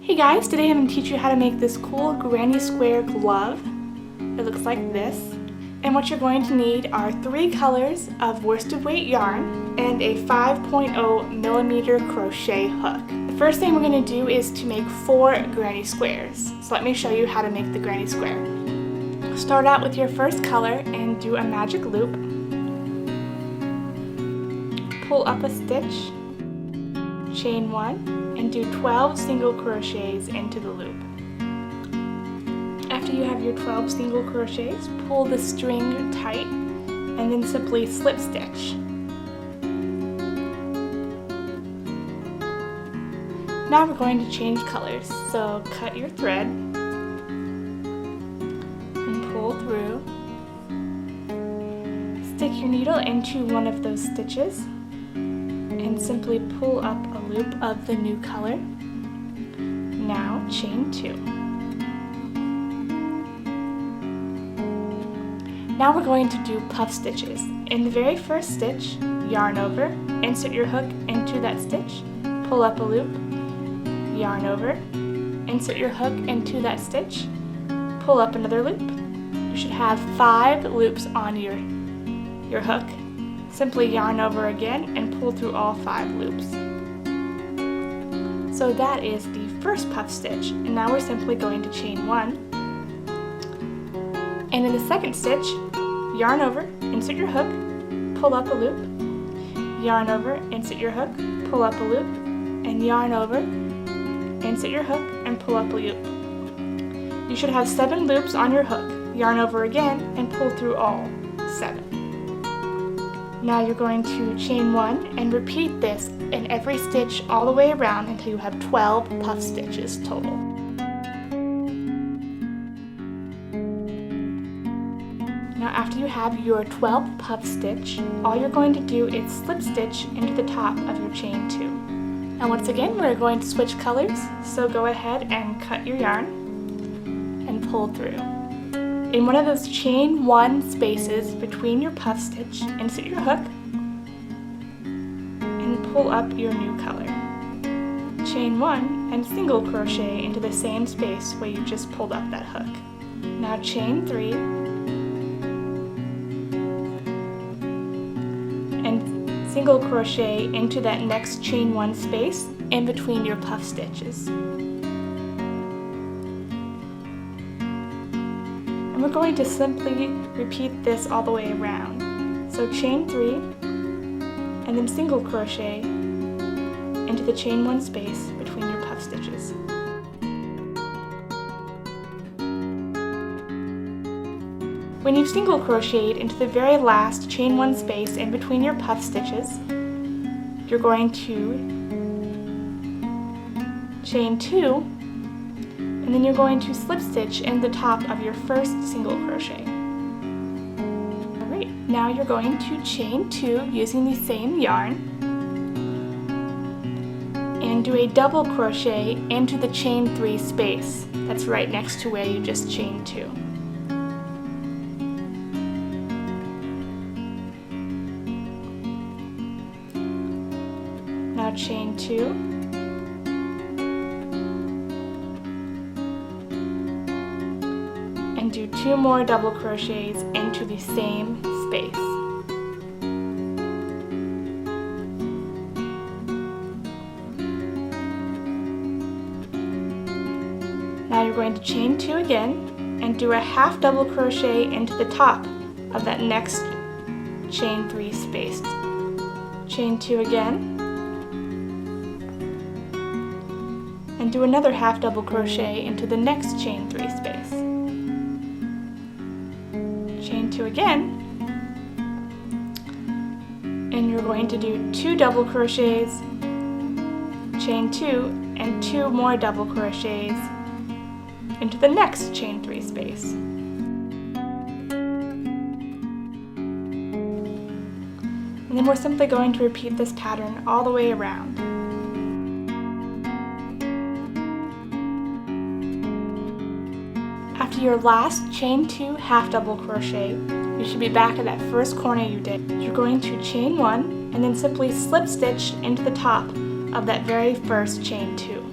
Hey guys, today I'm going to teach you how to make this cool granny square glove. It looks like this. And what you're going to need are 3 colors of worsted weight yarn and a 5.0 millimeter crochet hook. The first thing we're going to do is to make 4 granny squares. So let me show you how to make the granny square. Start out with your first color and do a magic loop. Pull up a stitch, chain 1, and do 12 single crochets into the loop. After you have your 12 single crochets, pull the string tight and then simply slip stitch. Now we're going to change colors, so cut your thread and pull through. Stick your needle into one of those stitches and simply pull up a loop of the new color. Now chain 2. Now we're going to do puff stitches. In the very first stitch, yarn over, insert your hook into that stitch, pull up a loop, yarn over, insert your hook into that stitch, pull up another loop. You should have 5 loops on your hook. Simply yarn over again and pull through all 5 loops. So that is the first puff stitch, and now we're simply going to chain 1. And in the second stitch, yarn over, insert your hook, pull up a loop, yarn over, insert your hook, pull up a loop, and yarn over, insert your hook, and pull up a loop. You should have 7 loops on your hook. Yarn over again and pull through all 7. Now you're going to chain 1 and repeat this in every stitch all the way around until you have 12 puff stitches total. Now after you have your 12th puff stitch, all you're going to do is slip stitch into the top of your chain 2. Now once again we're going to switch colors, so go ahead and cut your yarn and pull through. In one of those chain 1 spaces between your puff stitch, insert your hook and pull up your new color. Chain 1 and single crochet into the same space where you just pulled up that hook. Now chain 3 and single crochet into that next chain 1 space in between your puff stitches. And we're going to simply repeat this all the way around. So chain 3 and then single crochet into the chain 1 space between your puff stitches. When you've single crocheted into the very last chain 1 space in between your puff stitches, you're going to chain 2 and then you're going to slip stitch in the top of your first single crochet. Alright, now you're going to chain 2 using the same yarn and do a double crochet into the chain 3 space that's right next to where you just chained 2. Now chain 2. And do 2 more double crochets into the same space. Now you're going to chain 2 again and do a half double crochet into the top of that next chain 3 space. Chain 2 again and do another half double crochet into the next chain 3 space. Chain 2 again, and you're going to do 2 double crochets, chain 2, and 2 more double crochets into the next chain 3 space. And then we're simply going to repeat this pattern all the way around. After your last chain 2 half double crochet, you should be back at that first corner you did. You're going to chain 1 and then simply slip stitch into the top of that very first chain 2.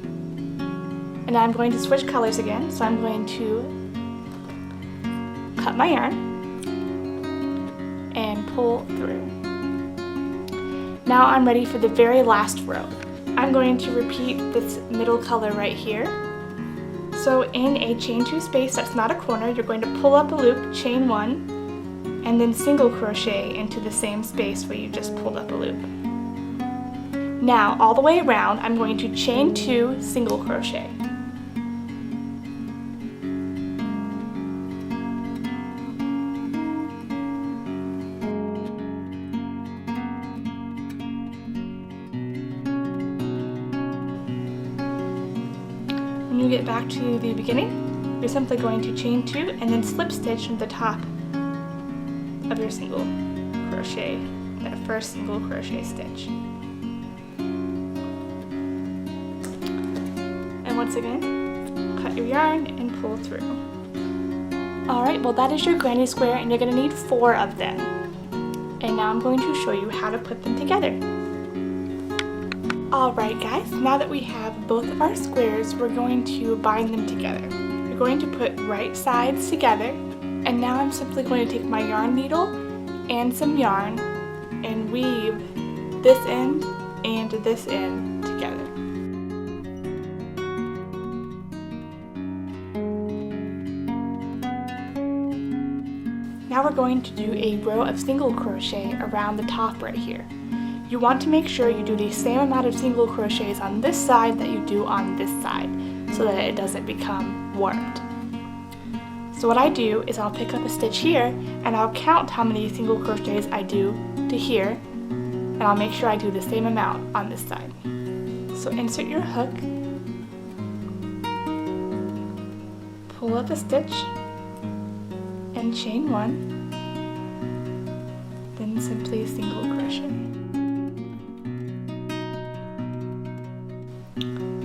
now I'm going to switch colors again, so I'm going to cut my yarn and pull through. Now I'm ready for the very last row. I'm going to repeat this middle color right here. So in a chain 2 space that's not a corner, you're going to pull up a loop, chain 1, and then single crochet into the same space where you just pulled up a loop. Now all the way around, I'm going to chain 2, single crochet. When you get back to the beginning, you're simply going to chain 2 and then slip stitch from the top of your single crochet, that first single crochet stitch. And once again, cut your yarn and pull through. Alright, well that is your granny square, and you're going to need 4 of them. And now I'm going to show you how to put them together. Alright guys, now that we have both of our squares, we're going to bind them together. You're going to put right sides together, and now I'm simply going to take my yarn needle and some yarn and weave this end and this end together. Now we're going to do a row of single crochet around the top right here. You want to make sure you do the same amount of single crochets on this side that you do on this side, so that it doesn't become warped. So what I do is I'll pick up a stitch here, and I'll count how many single crochets I do to here, and I'll make sure I do the same amount on this side. So insert your hook, pull up a stitch, and chain 1, then simply single crochet.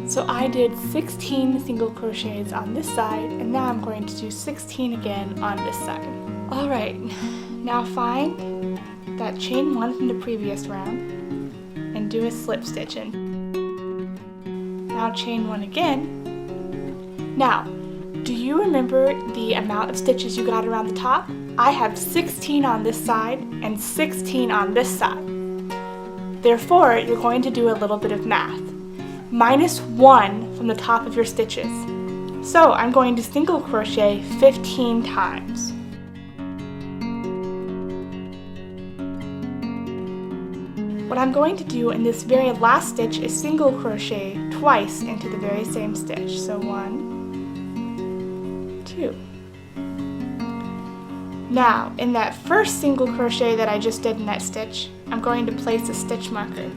So I did 16 single crochets on this side, and now I'm going to do 16 again on this side. Alright, now find that chain 1 from the previous round and do a slip stitch in. Now chain 1 again. Now, do you remember the amount of stitches you got around the top? I have 16 on this side and 16 on this side. Therefore, you're going to do a little bit of math. -1 from the top of your stitches. So I'm going to single crochet 15 times. What I'm going to do in this very last stitch is single crochet twice into the very same stitch. So 1, 2. Now, in that first single crochet that I just did in that stitch, I'm going to place a stitch marker.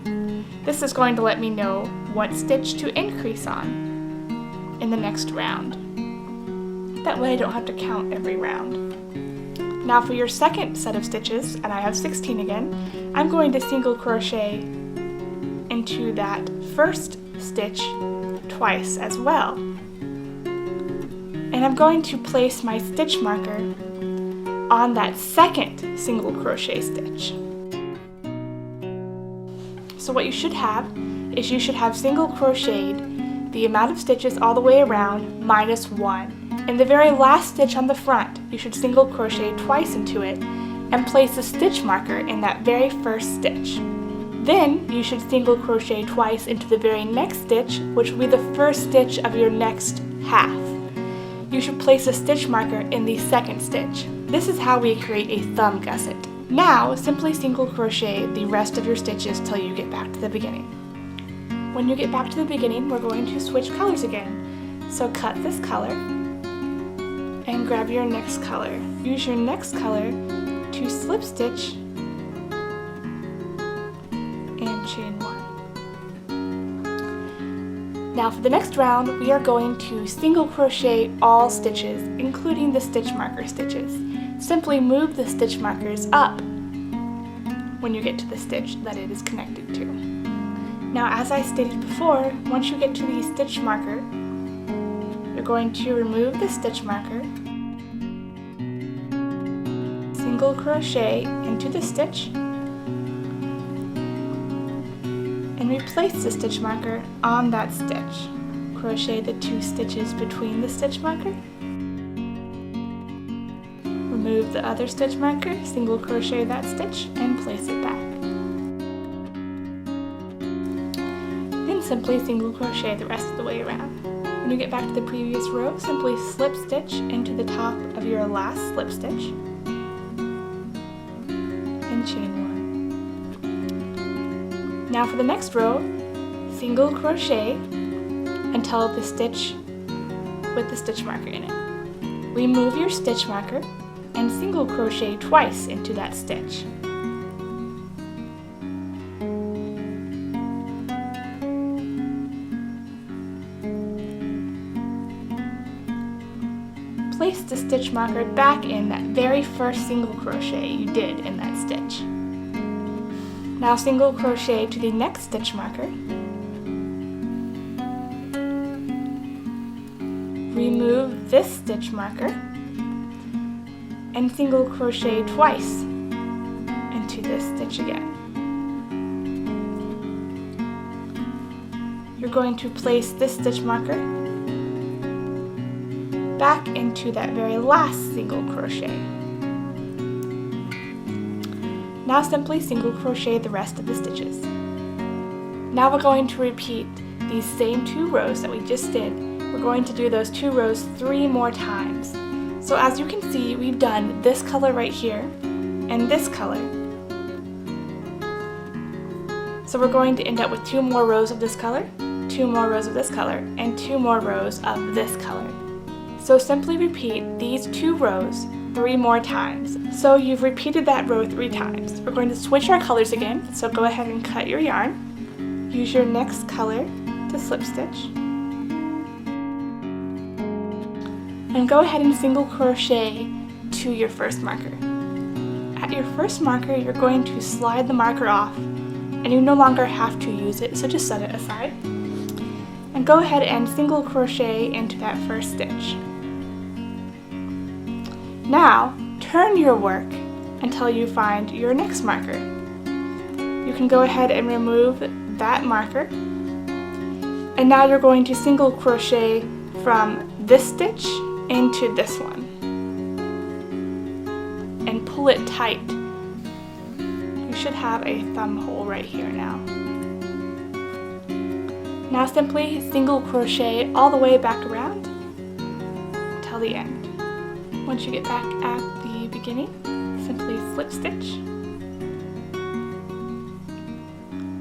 This is going to let me know what stitch to increase on in the next round. That way I don't have to count every round. Now for your second set of stitches, and I have 16 again, I'm going to single crochet into that first stitch twice as well. And I'm going to place my stitch marker on that second single crochet stitch. So what you should have is you should have single crocheted the amount of stitches all the way around -1. In the very last stitch on the front, you should single crochet twice into it and place a stitch marker in that very first stitch. Then you should single crochet twice into the very next stitch, which will be the first stitch of your next half. You should place a stitch marker in the second stitch. This is how we create a thumb gusset. Now, simply single crochet the rest of your stitches till you get back to the beginning. When you get back to the beginning, we're going to switch colors again. So cut this color and grab your next color. Use your next color to slip stitch and chain 1. Now for the next round, we are going to single crochet all stitches, including the stitch marker stitches. Simply move the stitch markers up when you get to the stitch that it is connected to. Now, as I stated before, once you get to the stitch marker, you're going to remove the stitch marker, single crochet into the stitch, and replace the stitch marker on that stitch. crochet the 2 stitches between the stitch marker. Remove the other stitch marker, single crochet that stitch, and place it back. Then simply single crochet the rest of the way around. When you get back to the previous row, simply slip stitch into the top of your last slip stitch and chain 1. Now for the next row, single crochet until the stitch with the stitch marker in it. Remove your stitch marker and single crochet twice into that stitch. Place the stitch marker back in that very first single crochet you did in that stitch. Now single crochet to the next stitch marker. Remove this stitch marker and single crochet twice into this stitch again. You're going to place this stitch marker back into that very last single crochet. Now simply single crochet the rest of the stitches. Now we're going to repeat these same 2 rows that we just did. We're going to do those 2 rows 3 more times. So as you can see, we've done this color right here and this color. So we're going to end up with 2 more rows of this color, 2 more rows of this color, and 2 more rows of this color. So simply repeat these 2 rows 3 more times. So you've repeated that row 3 times. We're going to switch our colors again, so go ahead and cut your yarn. Use your next color to slip stitch. And go ahead and single crochet to your first marker. At your first marker, you're going to slide the marker off, and you no longer have to use it, so just set it aside. And go ahead and single crochet into that first stitch. Now, turn your work until you find your next marker. You can go ahead and remove that marker. And now you're going to single crochet from this stitch into this one. And pull it tight. You should have a thumb hole right here now. Now simply single crochet all the way back around till the end. Once you get back at the beginning, simply slip stitch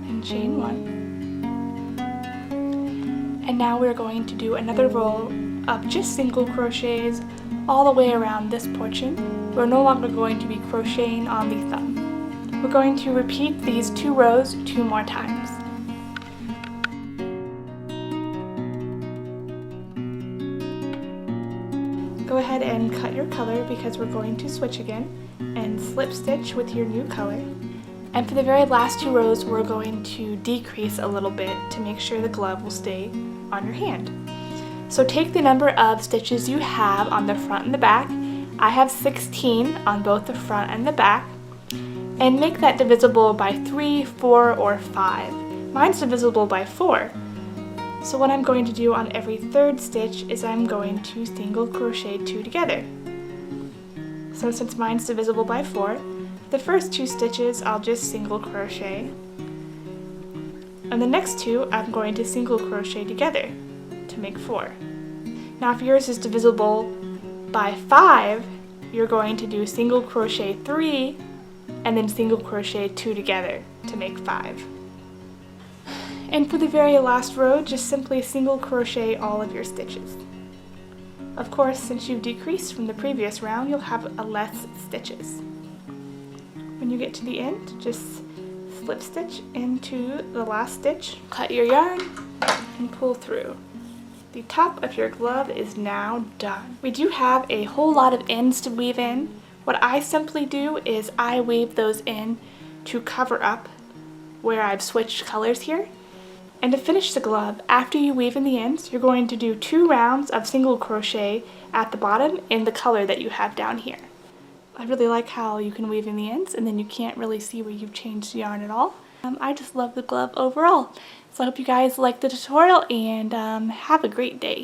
and chain 1. And now we're going to do another row of just single crochets all the way around this portion. We're no longer going to be crocheting on the thumb. We're going to repeat these 2 rows 2 more times. Go ahead and cut your color because we're going to switch again and slip stitch with your new color. And for the very last 2 rows, we're going to decrease a little bit to make sure the glove will stay on your hand. So take the number of stitches you have on the front and the back. I have 16 on both the front and the back. And make that divisible by 3, 4, or 5. Mine's divisible by 4. So what I'm going to do on every 3rd stitch is I'm going to single crochet 2 together. So since mine's divisible by 4, the first 2 stitches I'll just single crochet. And the next 2 I'm going to single crochet together to make 4. Now if yours is divisible by 5, you're going to do single crochet 3 and then single crochet 2 together to make 5. And for the very last row, just simply single crochet all of your stitches. Of course, since you've decreased from the previous round, you'll have less stitches. When you get to the end, just slip stitch into the last stitch, cut your yarn, and pull through. The top of your glove is now done. We do have a whole lot of ends to weave in. What I simply do is I weave those in to cover up where I've switched colors here. And to finish the glove, after you weave in the ends, you're going to do 2 rounds of single crochet at the bottom in the color that you have down here. I really like how you can weave in the ends and then you can't really see where you've changed the yarn at all. I just love the glove overall. So I hope you guys liked the tutorial, and have a great day.